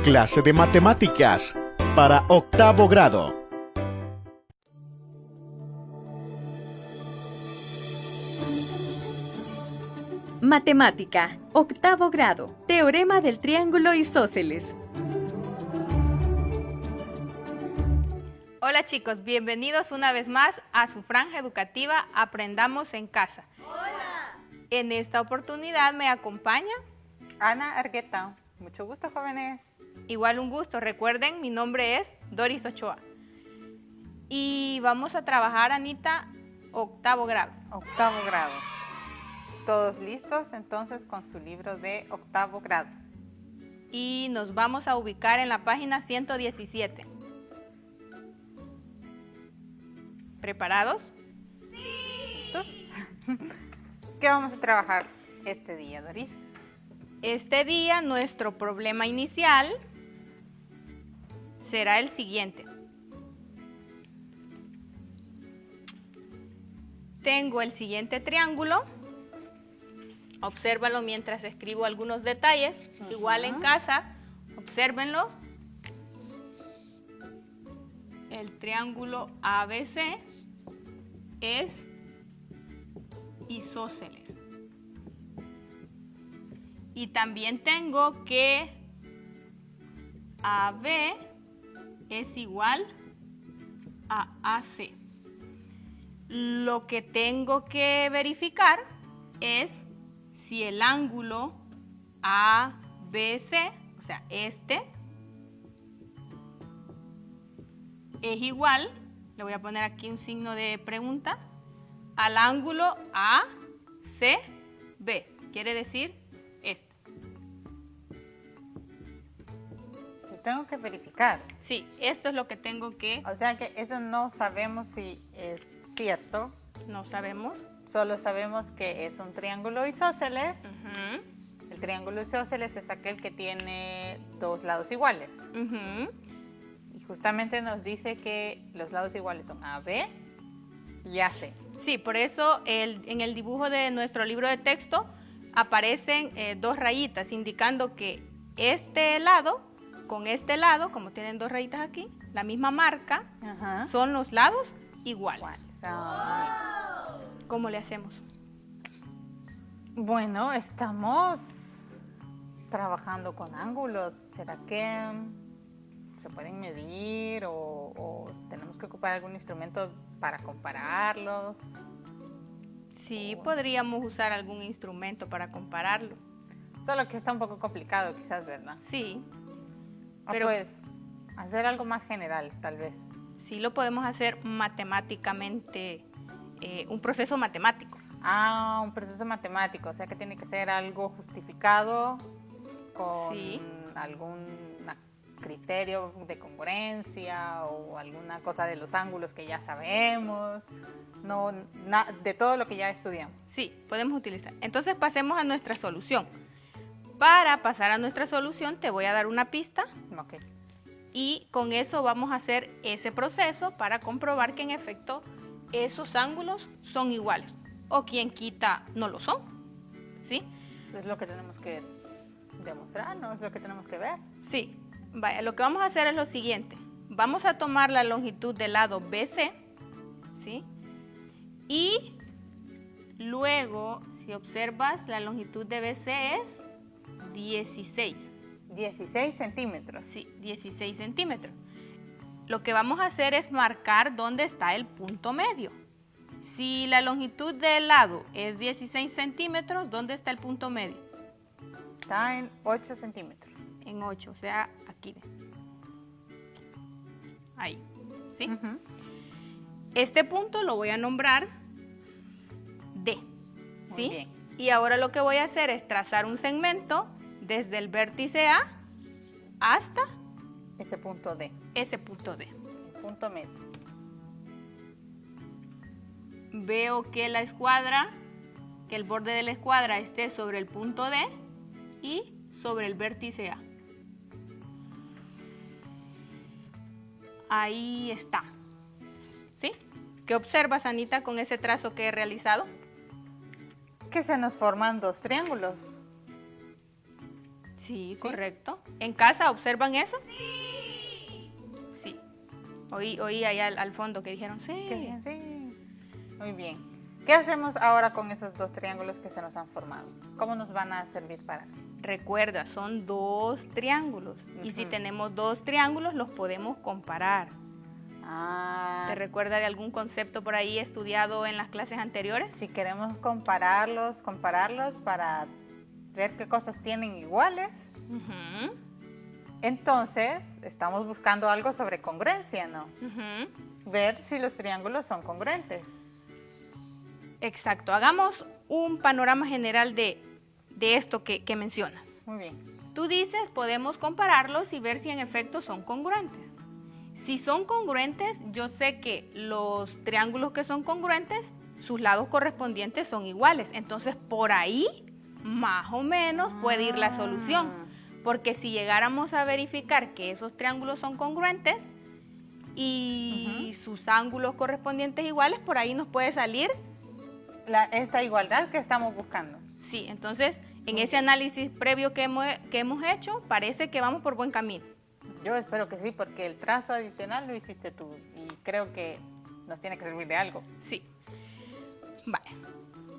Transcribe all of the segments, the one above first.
Clase de matemáticas para octavo grado. Matemática, octavo grado, teorema del triángulo isósceles. Hola chicos, bienvenidos una vez más a su franja educativa Aprendamos en Casa. ¡Hola! En esta oportunidad me acompaña Ana Argueta. Mucho gusto, jóvenes. Igual un gusto. Recuerden, mi nombre es Doris Ochoa. Y vamos a trabajar, Anita, octavo grado. Octavo grado. ¿Todos listos entonces con su libro de octavo grado? Y nos vamos a ubicar en la página 117. ¿Preparados? Sí. ¿Listos? ¿Qué vamos a trabajar este día, Doris? Este día nuestro problema inicial será el siguiente. Tengo el siguiente triángulo. Obsérvalo mientras escribo algunos detalles. Igual en casa, obsérvenlo. El triángulo ABC es isósceles. Y también tengo que AB es igual a AC. Lo que tengo que verificar es si el ángulo ABC, o sea, este, es igual, le voy a poner aquí un signo de pregunta, al ángulo ACB. Quiere decir este. Tengo que verificar. Sí, esto es lo que tengo que... O sea que eso no sabemos si es cierto. No sabemos. Solo sabemos que es un triángulo isósceles. Uh-huh. El triángulo isósceles es aquel que tiene dos lados iguales. Uh-huh. Y justamente nos dice que los lados iguales son AB y AC. Sí, por eso en el dibujo de nuestro libro de texto aparecen dos rayitas indicando que este lado con este lado, como tienen dos rayitas aquí, la misma marca, son los lados iguales. ¿Cómo le hacemos? Bueno, estamos trabajando con ángulos. ¿Será que se pueden medir o tenemos que ocupar algún instrumento para compararlos? Sí, podríamos usar algún instrumento para compararlo. Solo que está un poco complicado quizás, ¿verdad? Sí. Pero pues hacer algo más general, tal vez. Sí, lo podemos hacer matemáticamente, un proceso matemático. Ah, un proceso matemático, o sea que tiene que ser algo justificado con algún criterio de congruencia o alguna cosa de los ángulos que ya sabemos, de todo lo que ya estudiamos. Sí, podemos utilizar. Entonces pasemos a nuestra solución. Para pasar a nuestra solución te voy a dar una pista. Okay. Y con eso vamos a hacer ese proceso para comprobar que en efecto esos ángulos son iguales. O quien quita no lo son. ¿Sí? Es lo que tenemos que demostrar, ¿no? Es lo que tenemos que ver. Sí. Vaya, lo que vamos a hacer es lo siguiente. Vamos a tomar la longitud del lado BC. ¿Sí? Y luego, si observas, la longitud de BC es 16. 16 centímetros. Sí, 16 centímetros. Lo que vamos a hacer es marcar dónde está el punto medio. Si la longitud del lado es 16 centímetros, ¿dónde está el punto medio? Está en 8 centímetros. En 8, o sea, aquí. Ahí, ¿sí? Uh-huh. Este punto lo voy a nombrar D. ¿Sí? Muy bien. Y ahora lo que voy a hacer es trazar un segmento desde el vértice A hasta ese punto D. Ese punto D. El punto medio. Veo que la escuadra, que el borde de la escuadra esté sobre el punto D y sobre el vértice A. Ahí está. ¿Sí? ¿Qué observas, Anita, con ese trazo que he realizado? Que se nos forman dos triángulos. Sí, correcto. ¿En casa observan eso? Sí. Oí allá al fondo que dijeron sí. Qué bien, sí. Muy bien. ¿Qué hacemos ahora con esos dos triángulos que se nos han formado? ¿Cómo nos van a servir para? Recuerda, son dos triángulos. Y si tenemos dos triángulos, los podemos comparar. ¿Te recuerda de algún concepto por ahí estudiado en las clases anteriores? Si queremos compararlos para ver qué cosas tienen iguales, entonces estamos buscando algo sobre congruencia, ¿no? Ver si los triángulos son congruentes. Exacto. Hagamos un panorama general de esto que mencionas. Muy bien. Tú dices, podemos compararlos y ver si en efecto son congruentes. Si son congruentes, yo sé que los triángulos que son congruentes, sus lados correspondientes son iguales. Entonces, por ahí, más o menos, puede ir la solución. Porque si llegáramos a verificar que esos triángulos son congruentes y sus ángulos correspondientes iguales, por ahí nos puede salir Esta igualdad que estamos buscando. Sí, entonces, en ese análisis previo que hemos hecho, parece que vamos por buen camino. Yo espero que sí, porque el trazo adicional lo hiciste tú y creo que nos tiene que servir de algo. Sí. Vale.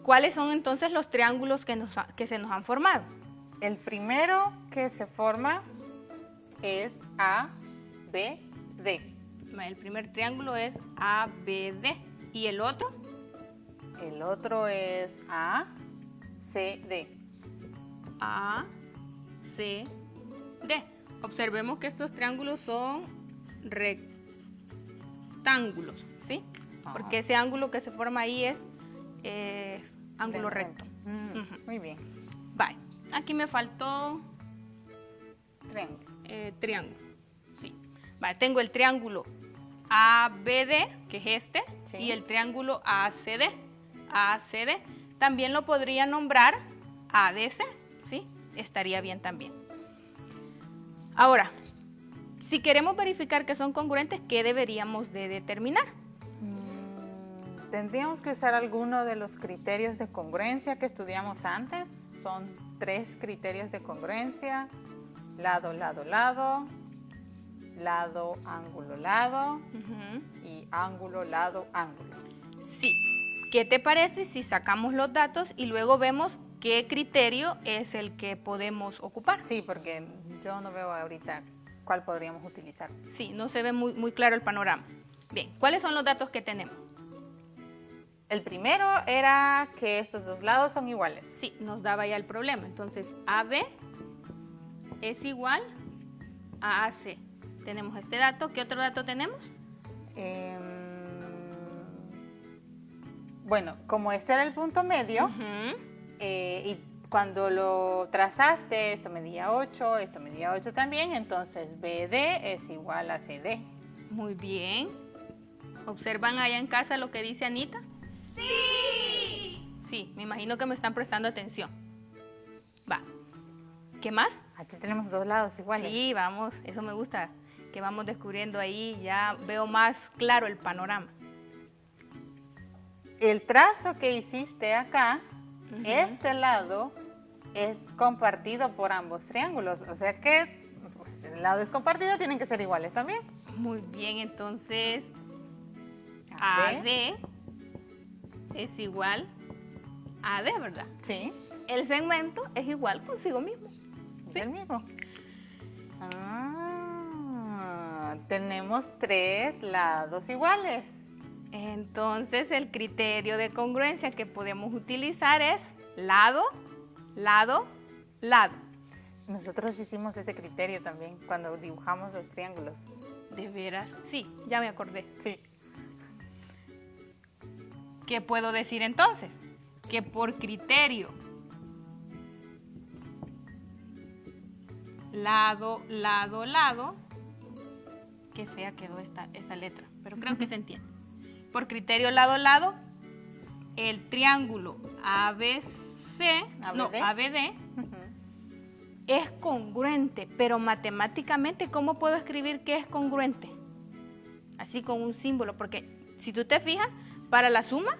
¿Cuáles son entonces los triángulos que se nos han formado? El primero que se forma es ABD. El primer triángulo es ABD. ¿Y el otro? El otro es ACD. ACD. Observemos que estos triángulos son rectángulos, ¿sí? Porque ese ángulo que se forma ahí es ángulo recto. Muy bien. Vale. Aquí me faltó Triángulo. triángulo. Sí. Vale, tengo el triángulo ABD, que es este, Sí. y el triángulo ACD. ACD. También lo podría nombrar ADC, ¿sí? Estaría bien también. Ahora, si queremos verificar que son congruentes, ¿qué deberíamos de determinar? Tendríamos que usar alguno de los criterios de congruencia que estudiamos antes. Son 3 criterios de congruencia: lado, lado, lado, lado, ángulo, lado y ángulo, lado, ángulo. Sí. ¿Qué te parece si sacamos los datos y luego vemos qué criterio es el que podemos ocupar? Sí, porque yo no veo ahorita cuál podríamos utilizar. Sí, no se ve muy claro el panorama. Bien, ¿cuáles son los datos que tenemos? El primero era que estos dos lados son iguales. Sí, nos daba ya el problema. Entonces, AB es igual a AC. Tenemos este dato. ¿Qué otro dato tenemos? Bueno, como este era el punto medio, y cuando lo trazaste, esto medía 8, esto medía 8 también, entonces BD es igual a CD. Muy bien. ¿Observan allá en casa lo que dice Anita? ¡Sí! Sí, me imagino que me están prestando atención. Va. ¿Qué más? Aquí tenemos dos lados iguales. Sí, vamos, eso me gusta, que vamos descubriendo ahí, ya veo más claro el panorama. El trazo que hiciste acá, este lado es compartido por ambos triángulos, o sea que pues, el lado es compartido, tienen que ser iguales también. Muy bien, entonces AD. AD es igual a AD, ¿verdad? Sí, El segmento es igual consigo mismo. es el mismo. Tenemos 3 lados iguales. Entonces el criterio de congruencia que podemos utilizar es lado, lado, lado. Nosotros hicimos ese criterio también cuando dibujamos los triángulos. De veras, sí, ya me acordé. Sí. ¿Qué puedo decir entonces? Que por criterio lado, lado, lado, que fea quedó esta letra, pero creo que se entiende. Por criterio lado, lado, el triángulo ABD es congruente, pero matemáticamente, ¿cómo puedo escribir que es congruente? Así con un símbolo, porque si tú te fijas, para la suma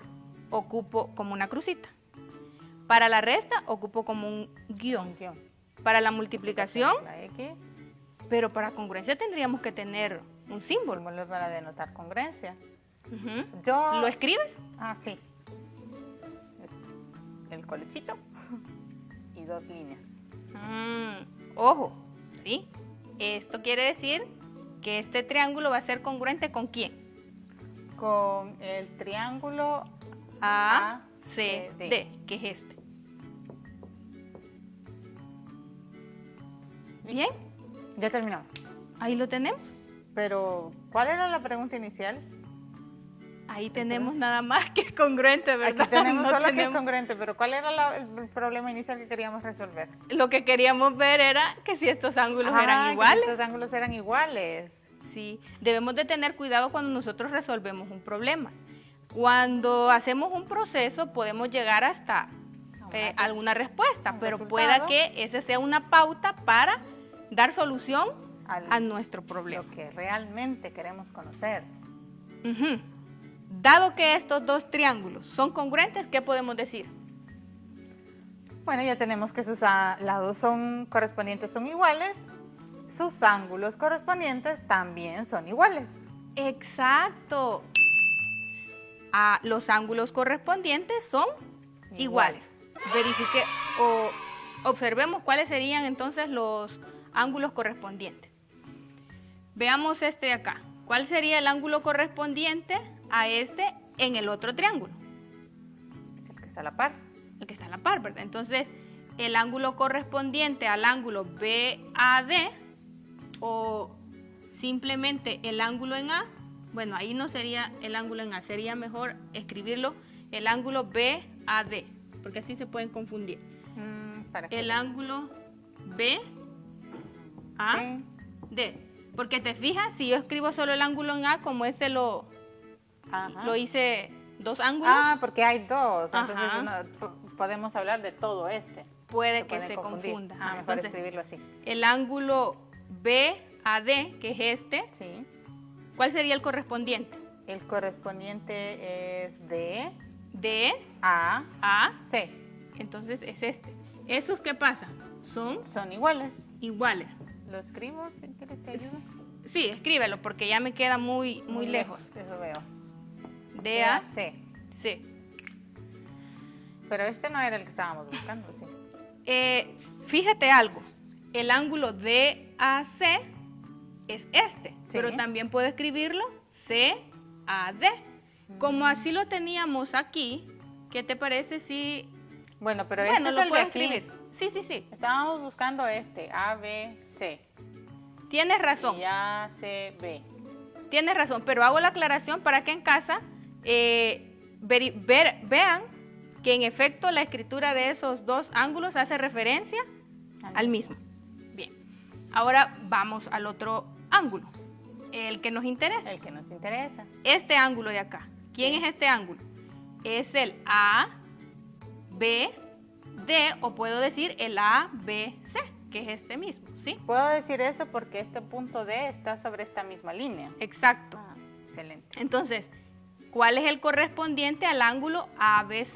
ocupo como una crucita. Para la resta ocupo como un guión. Para la multiplicación, La X. pero para congruencia tendríamos que tener un símbolo. Símbolos para denotar congruencia. Ujú. Yo... ¿Lo escribes? Ah, sí. Es el colochito y 2 líneas. Ojo, ¿sí? Esto quiere decir que este triángulo va a ser congruente ¿con quién? Con el triángulo ACD, que es este. ¿Bien? Ya terminamos. Ahí lo tenemos. Pero, ¿cuál era la pregunta inicial? Ahí tenemos nada más que es congruente, ¿verdad? Aquí tenemos No solo que es tenemos- congruente, pero ¿cuál era el problema inicial que queríamos resolver? Lo que queríamos ver era que si estos ángulos Ah, eran que iguales. estos ángulos eran iguales. Sí, debemos de tener cuidado cuando nosotros resolvemos un problema. Cuando hacemos un proceso podemos llegar hasta alguna respuesta, un pero resultado. pueda que ese sea una pauta para dar solución a nuestro problema. Lo que realmente queremos conocer. Ujú. Dado que estos dos triángulos son congruentes, ¿qué podemos decir? Bueno, ya tenemos que sus lados correspondientes son iguales, sus ángulos correspondientes también son iguales. Exacto. Los ángulos correspondientes son iguales. Verifique o observemos cuáles serían entonces los ángulos correspondientes. Veamos este de acá. ¿Cuál sería el ángulo correspondiente a este en el otro triángulo? Es el que está a la par. El que está a la par, ¿verdad? Entonces, el ángulo correspondiente al ángulo BAD o simplemente el ángulo en A, bueno, ahí no sería el ángulo en A, sería mejor escribirlo el ángulo BAD, porque así se pueden confundir. ¿Para qué? El ángulo BAD, porque te fijas, si yo escribo solo el ángulo en A, como este lo hice dos ángulos, Ah, porque hay dos, entonces Ajá. podemos hablar de todo este. puede que pueden se confundir. confunda. Mejor Entonces, escribirlo así. el ángulo BAD, que es este, Sí. ¿cuál sería el correspondiente? El correspondiente es de De A, A, C. entonces es este. ¿Esos qué pasa? Son Son iguales. iguales. ¿Lo escribo? Si quieres te ayudo. Sí, escríbelo porque ya me queda muy lejos. Eso veo. De A, C. C. Pero este no era el que estábamos buscando, sí. Fíjate algo, el ángulo DAC es este, pero también puedo escribirlo CAD. Como así lo teníamos aquí, ¿qué te parece si... Bueno, pero Bueno, este es lo el puedo de aquí. escribir. Sí. Estábamos buscando este, A, B, C. Tienes razón. Y A, C, B. Tienes razón, pero hago la aclaración para que en casa vean que en efecto la escritura de esos dos ángulos hace referencia al mismo. Bien, ahora vamos al otro ángulo, el que nos interesa. El que nos interesa. Este ángulo de acá, ¿quién es este ángulo? Es el ABD, o puedo decir el ABC, que es este mismo, ¿sí? Puedo decir eso porque este punto D está sobre esta misma línea. Exacto. Ah, excelente. Entonces, ¿cuál es el correspondiente al ángulo ABC?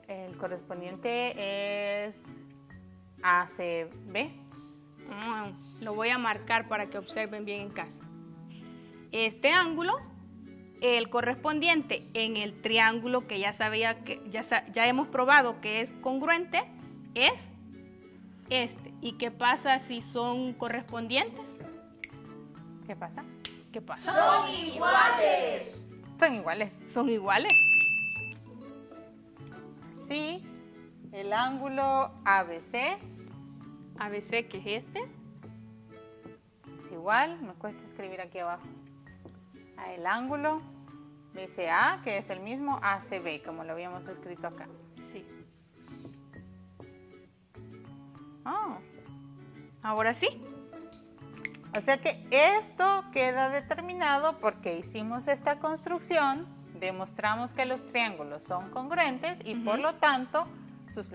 El correspondiente es ACB. Lo voy a marcar para que observen bien en casa. Este ángulo, el correspondiente en el triángulo que ya sabía que ya hemos probado que es congruente, es este. ¿Y qué pasa si son correspondientes? ¿Qué pasa? ¿Qué pasa? Son iguales. Son iguales. Sí, el ángulo ABC ABC, que es este. es igual, me cuesta escribir aquí abajo. El ángulo BCA, que es el mismo ACB, como lo habíamos escrito acá. Sí. Oh, Ahora sí. o sea que esto queda determinado porque hicimos esta construcción, demostramos que los triángulos son congruentes y por lo tanto sus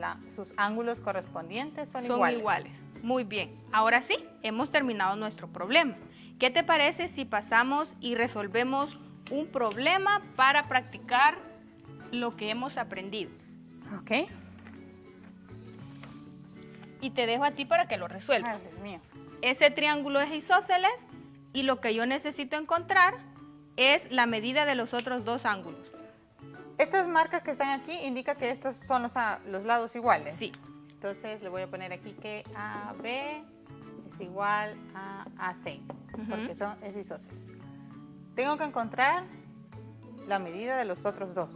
ángulos correspondientes son iguales. Muy bien. Ahora sí, hemos terminado nuestro problema. ¿Qué te parece si pasamos y resolvemos un problema para practicar lo que hemos aprendido? Ok. y te dejo a ti para que lo resuelvas. Ay, Dios mío. Ese triángulo es isósceles y lo que yo necesito encontrar es la medida de los otros dos ángulos. Estas marcas que están aquí indican que estos son los lados iguales. Sí. Entonces le voy a poner aquí que AB es igual a AC, porque es isósceles. Tengo que encontrar la medida de los otros dos.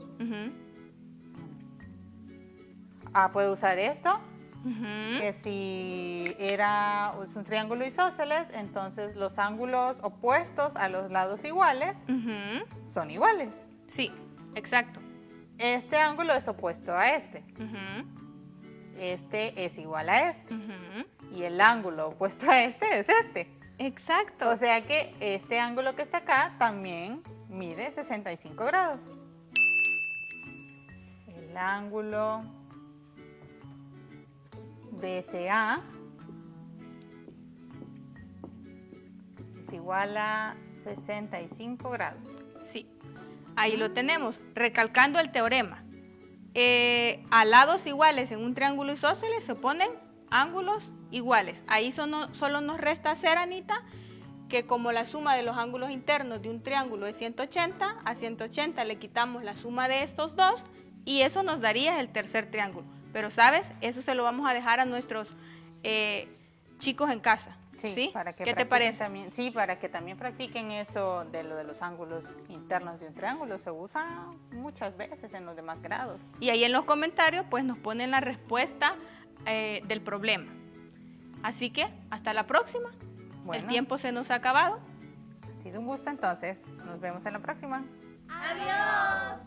Puedo usar esto, que si es un triángulo isósceles, entonces los ángulos opuestos a los lados iguales son iguales. Sí, exacto. Este ángulo es opuesto a este. Este es igual a este. Y el ángulo opuesto a este es este. Exacto. O sea que este ángulo que está acá también mide 65 grados. El ángulo BCA es igual a 65 grados. Sí, ahí lo tenemos, recalcando el teorema. A lados iguales en un triángulo isósceles se ponen ángulos iguales. Ahí solo nos resta hacer, Anita, que como la suma de los ángulos internos de un triángulo es 180, a 180 le quitamos la suma de estos dos y eso nos daría el tercer triángulo. Pero, ¿sabes? Eso se lo vamos a dejar a nuestros chicos en casa. ¿Sí? Para que ¿Qué te parece? También, sí, para que también practiquen eso de lo de los ángulos internos de un triángulo. Se usa muchas veces en los demás grados. Y ahí en los comentarios pues nos ponen la respuesta del problema. Así que hasta la próxima. Bueno, el tiempo se nos ha acabado. Ha sido un gusto entonces. Nos vemos en la próxima. ¡Adiós!